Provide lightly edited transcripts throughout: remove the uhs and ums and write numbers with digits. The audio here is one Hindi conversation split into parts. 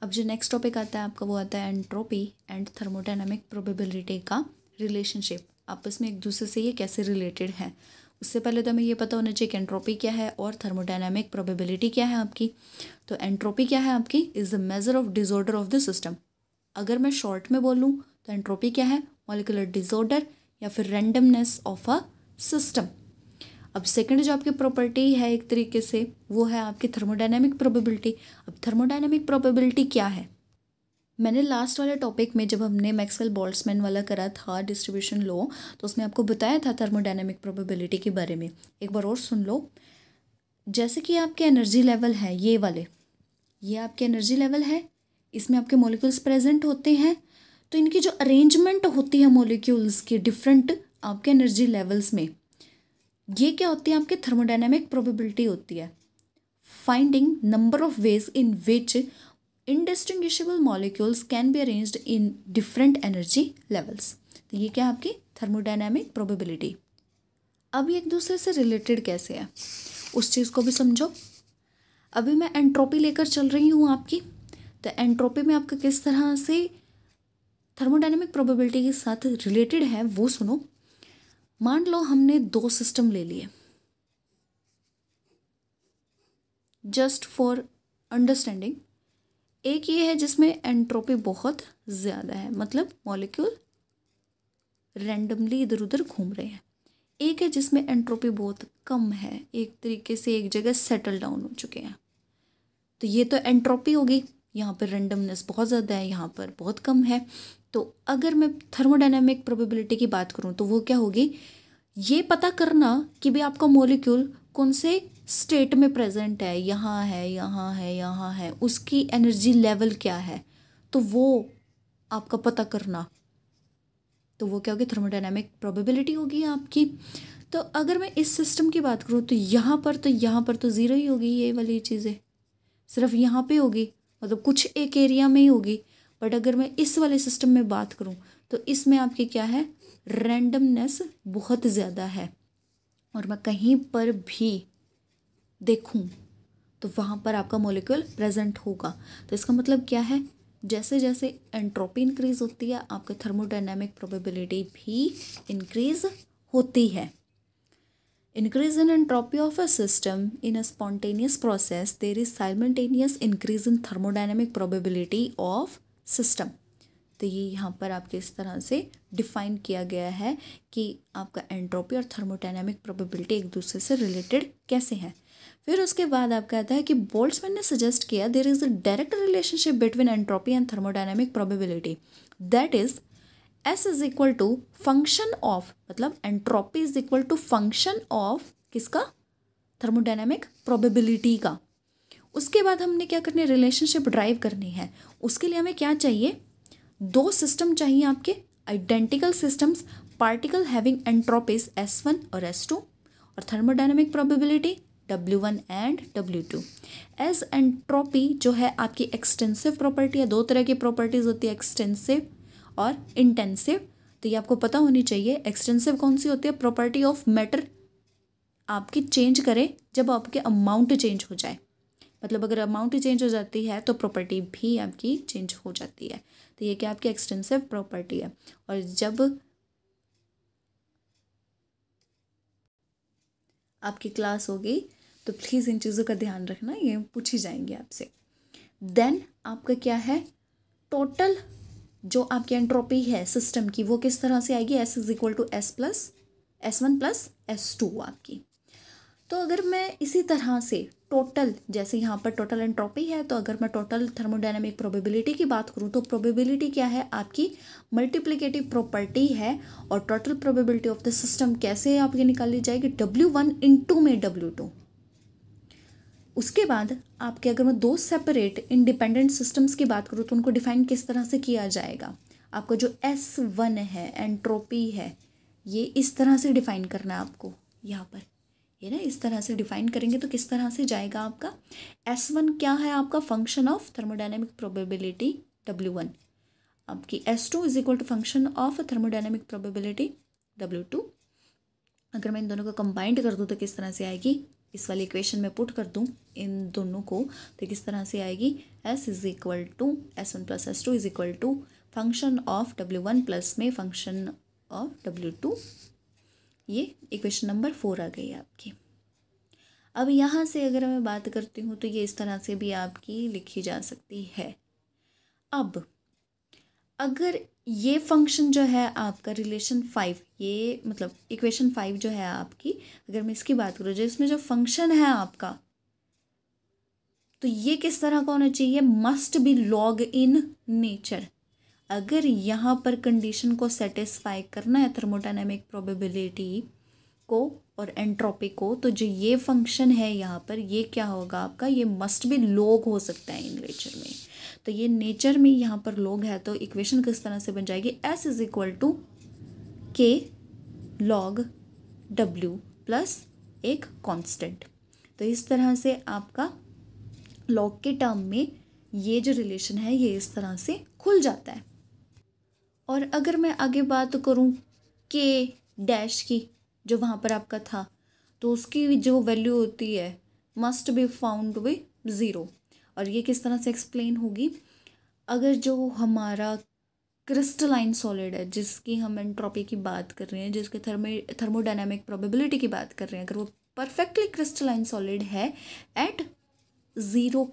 अब जो नेक्स्ट टॉपिक आता है आपका वो आता है एंट्रोपी एंड थर्मोडायनामिक प्रोबेबिलिटी का रिलेशनशिप। आपस में एक दूसरे से ये कैसे रिलेटेड है। उससे पहले तो हमें ये पता होना चाहिए कि एंट्रोपी क्या है और थर्मोडायनामिक प्रोबेबिलिटी क्या है आपकी। तो एंट्रोपी क्या है आपकी, is the measure of disorder of the system. अगर मैं शॉर्ट में बोलूँ तो एंट्रोपी क्या है, मॉलिक्यूलर डिसऑर्डर या फिर रैंडमनेस ऑफ अ सिस्टम। अब सेकंड जो आपकी प्रॉपर्टी है एक तरीके से वो है आपकी थर्मोडायनामिक प्रोबेबिलिटी। अब थर्मोडायनामिक प्रोबेबिलिटी क्या है, मैंने लास्ट वाले टॉपिक में जब हमने मैक्सवेल बोल्ट्जमैन वाला करा था डिस्ट्रीब्यूशन लॉ, तो उसमें आपको बताया था थर्मोडायनामिक प्रोबेबिलिटी के बारे में। एक बार और सुन लो। जैसे कि आपके एनर्जी लेवल है ये वाले, ये आपके एनर्जी लेवल है, इसमें आपके मॉलिक्यूल्स प्रेजेंट होते हैं। तो इनकी जो अरेंजमेंट होती है मॉलिक्यूल्स की डिफरेंट आपके एनर्जी लेवल्स में, ये क्या होती है आपके थर्मोडायनामिक प्रोबेबिलिटी होती है। Finding number of ways in which indistinguishable molecules can be arranged in different energy levels. तो ये क्या आपकी थर्मोडायनामिक प्रोबेबिलिटी। अब ये एक दूसरे से रिलेटेड कैसे है उस चीज़ को भी समझो। अभी मैं एंट्रोपी लेकर चल रही हूँ आपकी, तो एंट्रोपी में आपका किस तरह से थर्मोडायनामिक प्रोबेबिलिटी के साथ रिलेटेड है वो सुनो। मान लो हमने दो सिस्टम ले लिए, जस्ट फॉर अंडरस्टैंडिंग। एक ये है जिसमें एंट्रोपी बहुत ज़्यादा है, मतलब मॉलिक्यूल रैंडमली इधर उधर घूम रहे हैं। एक है जिसमें एंट्रोपी बहुत कम है, एक तरीके से एक जगह सेटल डाउन हो चुके हैं। तो ये तो एंट्रोपी होगी, यहाँ पर रैंडमनेस बहुत ज़्यादा है, यहाँ पर बहुत कम है। तो अगर मैं थर्मोडायनामिक प्रोबेबिलिटी की बात करूँ तो वो क्या होगी, ये पता करना कि भाई आपका मॉलिक्यूल कौन से स्टेट में प्रेजेंट है, यहाँ है, यहाँ है, यहाँ है, उसकी एनर्जी लेवल क्या है, तो वो आपका पता करना, तो वो क्या होगी, थर्मोडायनामिक प्रोबेबिलिटी होगी आपकी। तो अगर मैं इस सिस्टम की बात करूँ तो यहाँ पर तो ज़ीरो ही होगी, ये वाली चीज़ें सिर्फ यहाँ पे होगी, मतलब कुछ एक एरिया में ही होगी। बट अगर मैं इस वाले सिस्टम में बात करूँ तो इसमें आपकी क्या है, रैंडमनेस बहुत ज़्यादा है। और मैं कहीं पर भी देखूं तो वहाँ पर आपका मॉलिक्यूल प्रेजेंट होगा। तो इसका मतलब क्या है, जैसे जैसे एंट्रोपी इंक्रीज होती है आपका थर्मोडायनामिक प्रोबेबिलिटी भी इंक्रीज होती है। Increase in entropy of a system in a spontaneous process, there is simultaneous increase in thermodynamic probability of system। तो ये यहाँ पर आपके इस तरह से डिफाइन किया गया है कि आपका एंट्रोपी और थर्मोडायनामिक प्रोबेबिलिटी एक दूसरे से रिलेटेड कैसे हैं। फिर उसके बाद आपका आता है कि बोल्ट्जमैन ने सजेस्ट किया there is a direct relationship between entropy and thermodynamic probability, that is S is equal to function of, मतलब entropy is equal to function of किसका, थर्मोडायनामिक प्रोबेबिलिटी का। उसके बाद हमने क्या करनी है, रिलेशनशिप ड्राइव करनी है। उसके लिए हमें क्या चाहिए, दो सिस्टम चाहिए आपके identical systems, particle having entropies S1 और S2 और thermodynamic probability W1 and W2। As entropy जो है आपकी एक्सटेंसिव प्रॉपर्टी है, दो तरह की प्रॉपर्टीज होती है, एक्सटेंसिव और इंटेंसिव। तो ये आपको पता होनी चाहिए। एक्सटेंसिव कौन सी होती है, प्रॉपर्टी ऑफ मैटर आपकी चेंज करे जब आपके अमाउंट चेंज हो जाए, मतलब अगर अमाउंट चेंज हो जाती है तो प्रॉपर्टी भी आपकी चेंज हो जाती है। तो ये क्या आपकी एक्सटेंसिव प्रॉपर्टी है। और जब आपकी क्लास होगी तो प्लीज़ इन चीज़ों का ध्यान रखना, ये पूछी जाएंगी आपसे। देन आपका क्या है, टोटल जो आपकी एंट्रोपी है सिस्टम की वो किस तरह से आएगी, S is equal to S1 plus S2 आपकी। तो अगर मैं इसी तरह से टोटल, जैसे यहाँ पर टोटल एंट्रोपी है, तो अगर मैं टोटल थर्मोडायनामिक प्रोबेबिलिटी की बात करूँ तो प्रोबेबिलिटी क्या है आपकी, मल्टीप्लिकेटिव प्रॉपर्टी है। और total probability of the system कैसे आपकी निकाली जाएगी, W1 इंटू में W2। उसके बाद आपके अगर मैं दो सेपरेट इंडिपेंडेंट सिस्टम्स की बात करूँ तो उनको डिफाइन किस तरह से किया जाएगा। आपका जो S1 है एंट्रोपी है, ये इस तरह से डिफाइन करना है आपको, यहाँ पर ये ना इस तरह से डिफाइन करेंगे तो किस तरह से जाएगा आपका, S1 क्या है आपका function of thermodynamic probability W1, आपकी S2 is equal to function of thermodynamic probability W2। अगर मैं इन दोनों को कंबाइंड कर दूँ तो किस तरह से आएगी, इस वाली इक्वेशन में पुट कर दूँ इन दोनों को, तो किस तरह से आएगी, S is equal to S1 plus S2 is equal to function of W1 plus में फंक्शन ऑफ W2। ये इक्वेशन नंबर 4 आ गई आपकी। अब यहाँ से अगर मैं बात करती हूँ तो ये इस तरह से भी आपकी लिखी जा सकती है। अब अगर ये फंक्शन जो है आपका रिलेशन 5, ये मतलब इक्वेशन 5 जो है आपकी, अगर मैं इसकी बात करूँ जो इसमें जो फंक्शन है आपका, तो ये किस तरह का होना चाहिए, must be log in nature. अगर यहाँ पर कंडीशन को सेटिस्फाई करना है थर्मोडायनेमिक प्रोबेबिलिटी को और एंट्रोपी को, तो जो ये फंक्शन है यहाँ पर ये क्या होगा आपका, ये मस्ट बी लॉग हो सकता है इन नेचर में। तो ये नेचर में यहाँ पर लॉग है, तो इक्वेशन किस तरह से बन जाएगी, S is equal to K log W plus एक कांस्टेंट। तो इस तरह से आपका लॉग के टर्म में ये जो रिलेशन है ये इस तरह से खुल जाता है। और अगर मैं आगे बात करूँ K डैश की, जो वहाँ पर आपका था, तो उसकी जो वैल्यू होती है मस्ट बी फाउंड विद 0। और ये किस तरह से एक्सप्लेन होगी, अगर जो हमारा क्रिस्टलाइन सॉलिड है जिसकी हम एंट्रोपी की बात कर रहे हैं, जिसके थर्मोडायनामिक प्रोबेबिलिटी की बात कर रहे हैं, अगर वो परफेक्टली क्रिस्टलाइन सॉलिड है एट 0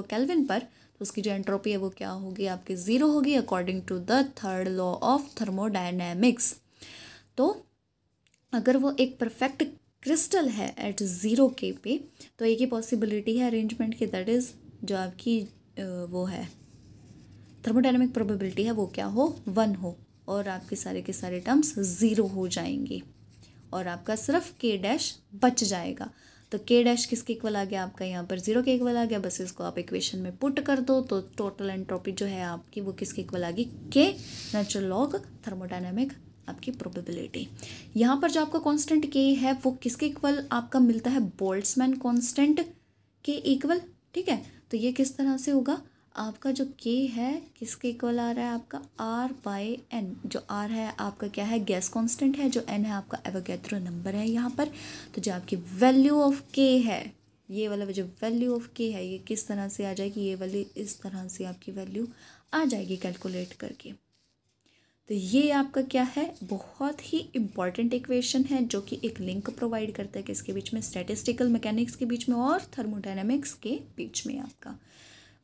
केल्विन पर, तो उसकी जो एंट्रोपी है वो क्या होगी आपकी, 0 होगी according to the third law of thermodynamics. तो अगर वो एक परफेक्ट क्रिस्टल है एट 0 के पे, तो एक ही पॉसिबिलिटी है अरेंजमेंट की, दैट इज़ जो आपकी वो है थर्मोडायनेमिक प्रोबेबिलिटी है वो क्या हो, 1 हो, और आपके सारे के सारे टर्म्स 0 हो जाएंगे और आपका सिर्फ K डैश बच जाएगा। तो K डैश किसके इक्वल आ गया आपका, यहाँ पर 0 के इक्वल आ गया। बस इसको आप इक्वेशन में पुट कर दो तो टोटल एंट्रोपी जो है आपकी वो किसके इक्वल आ गई, K नेचुरल लॉग थर्मोडायनेमिक आपकी प्रोबेबिलिटी। यहाँ पर जो आपका कांस्टेंट K है वो किसके इक्वल आपका मिलता है, बोल्ट्जमैन कांस्टेंट के इक्वल। ठीक है, तो ये किस तरह से होगा, आपका जो K है किसके इक्वल आ रहा है आपका, R/N। जो R है आपका क्या है, गैस कांस्टेंट है, जो N है आपका एवोगैड्रो नंबर है यहाँ पर। तो जो आपकी वैल्यू ऑफ K है, ये वाला जो वैल्यू ऑफ K है ये किस तरह से आ जाएगी, ये वाली इस तरह से आपकी वैल्यू आ जाएगी कैलकुलेट करके। तो ये आपका क्या है, बहुत ही इम्पॉर्टेंट इक्वेशन है जो कि एक लिंक प्रोवाइड करता है किसके बीच में, स्टैटिस्टिकल मैकेनिक्स के बीच में और थर्मोडायनेमिक्स के बीच में आपका।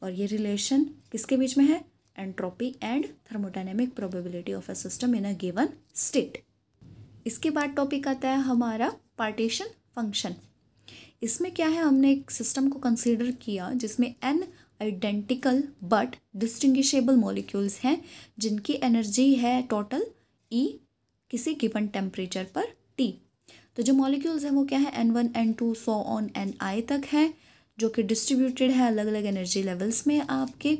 और ये रिलेशन किसके बीच में है, entropy and thermodynamic probability of a system in a given state. इसके बाद टॉपिक आता है हमारा पार्टीशन फंक्शन। इसमें क्या है, हमने एक सिस्टम को कंसीडर किया जिसमें n identical but distinguishable molecules हैं जिनकी एनर्जी है टोटल E किसी गिवन टेम्परेचर पर T। तो जो मॉलिक्यूल्स हैं वो क्या है, N1 N2 so on Ni तक है, जो कि डिस्ट्रीब्यूटेड है अलग अलग एनर्जी लेवल्स में आपके।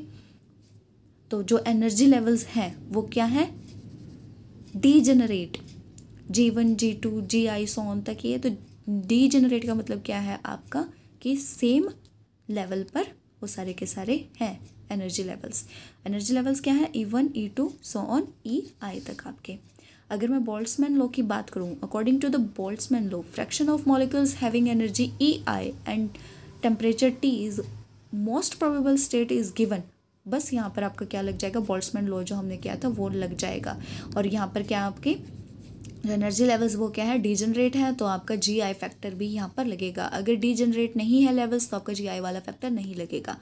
तो जो एनर्जी लेवल्स हैं वो क्या है, degenerate G1 G2 Gi so on तक ही है। तो डीजेनरेट का मतलब क्या है आपका, कि सेम लेवल पर वो सारे के सारे हैं एनर्जी लेवल्स। एनर्जी लेवल्स क्या है, E1 E2 so on Ei तक आपके। अगर मैं बोल्ट्जमैन लॉ की बात करूँ, according to the Boltzmann law fraction of molecules having energy Ei and temperature T is most probable state is given. बस यहाँ पर आपका क्या लग जाएगा, बोल्ट्जमैन लॉ जो हमने किया था वो लग जाएगा। और यहाँ पर क्या आपके एनर्जी लेवल्स वो क्या है, डीजनरेट है, तो आपका Gi फैक्टर भी यहाँ पर लगेगा। अगर डीजनरेट नहीं है लेवल्स तो आपका Gi वाला फैक्टर नहीं लगेगा।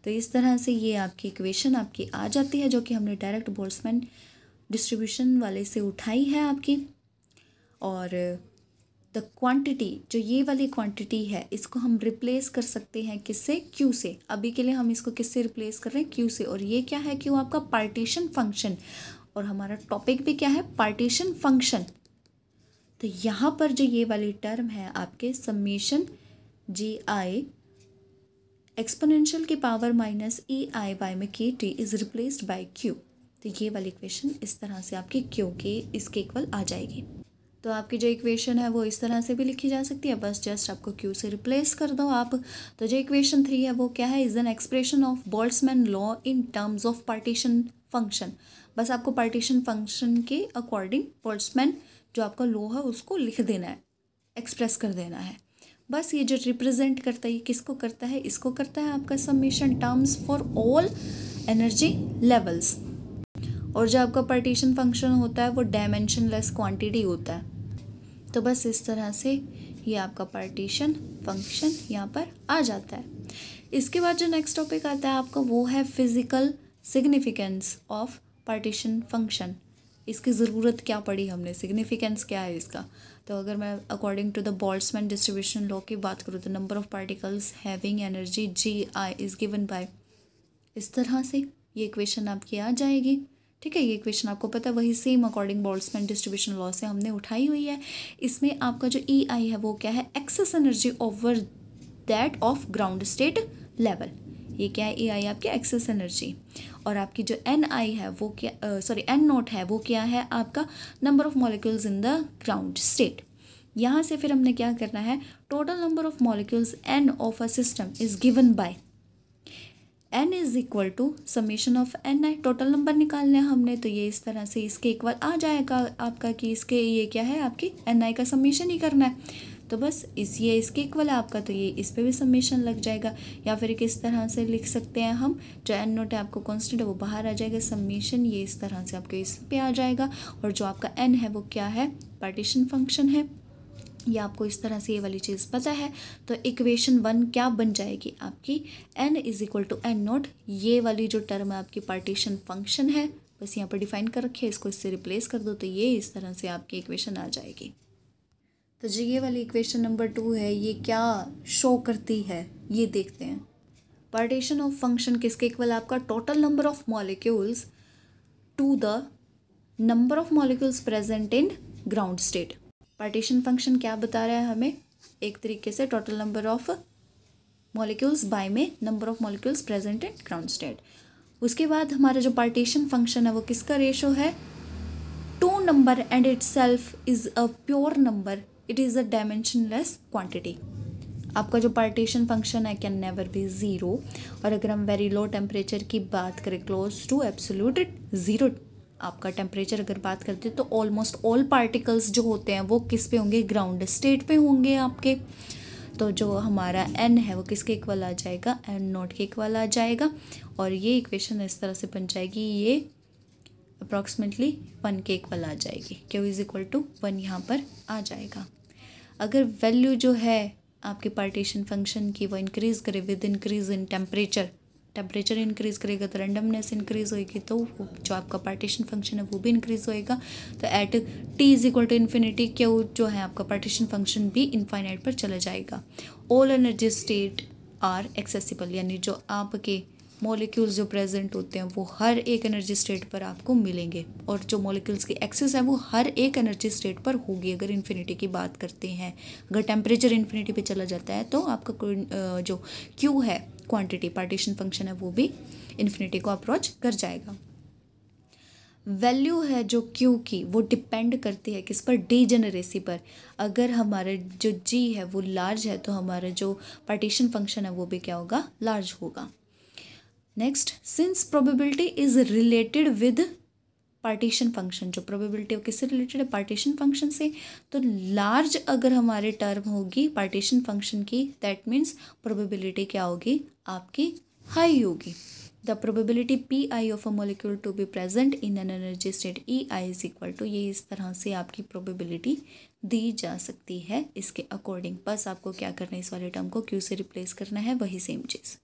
तो इस तरह से ये आपकी इक्वेशन आपकी आ जाती है जो कि हमने डायरेक्ट बोल्ट्जमैन डिस्ट्रीब्यूशन वाले से उठाई है आपकी। और द क्वांटिटी, जो ये वाली क्वांटिटी है इसको हम रिप्लेस कर सकते हैं किससे, Q से। अभी के लिए हम इसको किससे रिप्लेस कर रहे हैं, Q से। और ये क्या है, Q आपका पार्टीशन फंक्शन, और हमारा टॉपिक भी क्या है, पार्टीशन फंक्शन। तो यहाँ पर जो ये वाली टर्म है आपके समेशन Gi एक्सपोनेंशियल की पावर माइनस Ei बाय में Kt is replaced by Q। तो ये वाली इक्वेशन इस तरह से आपकी Q के इसके इक्वल आ जाएगी। तो आपकी जो इक्वेशन है वो इस तरह से भी लिखी जा सकती है, बस जस्ट आपको Q से रिप्लेस कर दो आप। तो जो इक्वेशन 3 है वो क्या है, is an expression of Boltzmann law in terms of partition function. बस आपको पार्टीशन फंक्शन के अकॉर्डिंग बोल्ट्जमैन जो आपका लॉ है उसको लिख देना है, एक्सप्रेस कर देना है। बस ये जो रिप्रेजेंट करता है ये किसको करता है, इसको करता है आपका summation terms for all energy levels. और जो आपका पार्टीशन फंक्शन होता है वो डायमेंशनलेस क्वांटिटी होता है। तो बस इस तरह से ये आपका पार्टीशन फंक्शन यहाँ पर आ जाता है। इसके बाद जो नेक्स्ट टॉपिक आता है आपका वो है physical significance of partition function. इसकी ज़रूरत क्या पड़ी हमने, सिग्निफिकेंस क्या है इसका। तो अगर मैं according to the Boltzmann distribution law की बात करूँ तो number of particles having energy GI is given by, इस तरह से ये इक्वेशन आपकी आ जाएगी। ठीक है, ये इक्वेशन आपको पता है, वही same according Boltzmann distribution law से हमने उठाई हुई है। इसमें आपका जो EI है वो क्या है, excess energy over that of ground state level. ये क्या है, EI आपकी एक्सेस एनर्जी। और आपकी जो NI है वो क्या, N0 है वो क्या है आपका number of molecules in the ground state. यहाँ से फिर हमने क्या करना है, total number of molecules N of a system is given by N is equal to summation of NI। Total number निकालना है हमने, तो ये इस तरह से इसके इक्वल आ जाएगा आपका कि इसके ये क्या है आपकी NI का समेशन ही करना है। तो बस ये इसके इक्वल है आपका, तो ये इस पर भी समेशन लग जाएगा। या फिर किस तरह से लिख सकते हैं हम, जो N0 है आपको कॉन्स्टेंट है वो बाहर आ जाएगा, समेशन ये इस तरह से आपके इस पे आ जाएगा। और जो आपका N है वो क्या है, पार्टीशन फंक्शन है। ये आपको इस तरह से ये वाली चीज़ पता है। तो इक्वेशन 1 क्या बन जाएगी आपकी, N is equal to N0। ये वाली जो टर्म है आपकी पार्टीशन फंक्शन है, बस यहाँ पर डिफाइन कर रखी है, इसको इससे रिप्लेस कर दो तो ये इस तरह से आपकी इक्वेशन आ जाएगी। तो जो ये वाली इक्वेशन नंबर 2 है ये क्या शो करती है ये देखते हैं। पार्टीशन ऑफ फंक्शन किसके इक्वल, आपका total number of molecules to the number of molecules present in ground state. Partition function क्या बता रहा है हमें, एक तरीके से total number of molecules by में number of molecules present in ground state. उसके बाद हमारा जो पार्टीशन फंक्शन है वो किसका रेशो है, two number and itself is a pure number, it is a dimensionless quantity. आपका जो पार्टीशन फंक्शन है कैन नेवर बी ज़ीरो। और अगर हम वेरी लो टेम्परेचर की बात करें, क्लोज टू एब्सोल्यूट ज़ीरो आपका टेम्परेचर अगर बात करते हैं, तो ऑलमोस्ट ऑल पार्टिकल्स जो होते हैं वो किस पे होंगे, ग्राउंड स्टेट पे होंगे आपके। तो जो हमारा N है वो किसके इक्वल आ जाएगा, N0 के इक्वल आ जाएगा। और ये इक्वेशन इस तरह से बन जाएगी, ये अप्रॉक्सीमेटली 1 के इक्वल आ जाएगी, Q इज़ इक्वल टू 1 यहाँ पर आ जाएगा। अगर वैल्यू जो है आपके पार्टीशन फंक्शन की वो इंक्रीज़ करे with increase in temperature increase करेगा तो रैंडमनेस इंक्रीज़ होएगी, तो जो आपका पार्टीशन फंक्शन है वो भी इंक्रीज़ होएगा। तो at T is equal to infinity Q जो है आपका पार्टीशन फंक्शन भी इनफाइनाइट पर चला जाएगा। All energy state are accessible, यानी जो आपके मॉलिक्यूल्स जो प्रेजेंट होते हैं वो हर एक एनर्जी स्टेट पर आपको मिलेंगे। और जो मॉलिक्यूल्स की एक्सेस है वो हर एक एनर्जी स्टेट पर होगी अगर इन्फिनिटी की बात करते हैं। अगर टेम्परेचर इन्फिनिटी पे चला जाता है तो आपका जो Q है क्वांटिटी पार्टीशन फंक्शन है वो भी इन्फिनिटी को अप्रोच कर जाएगा। वैल्यू है जो Q की वो डिपेंड करती है किस पर, डीजेनरेसी पर। अगर हमारा जो G है वो लार्ज है तो हमारा जो पार्टीशन फंक्शन है वो भी क्या होगा, लार्ज होगा। Next, since probability is related with partition function, जो प्रोबेबिलिटी किससे रिलेटेड है, पार्टीशन फंक्शन से। तो लार्ज अगर हमारे टर्म होगी पार्टीशन फंक्शन की, दैट मीन्स प्रोबेबिलिटी क्या होगी आपकी, हाई होगी। The probability PI of a molecule to be present in an energy state EI is equal to, ये इस तरह से आपकी प्रोबेबिलिटी दी जा सकती है इसके अकॉर्डिंग। बस आपको क्या करना है, इस वाले टर्म को Q से रिप्लेस करना है, वही सेम चीज़।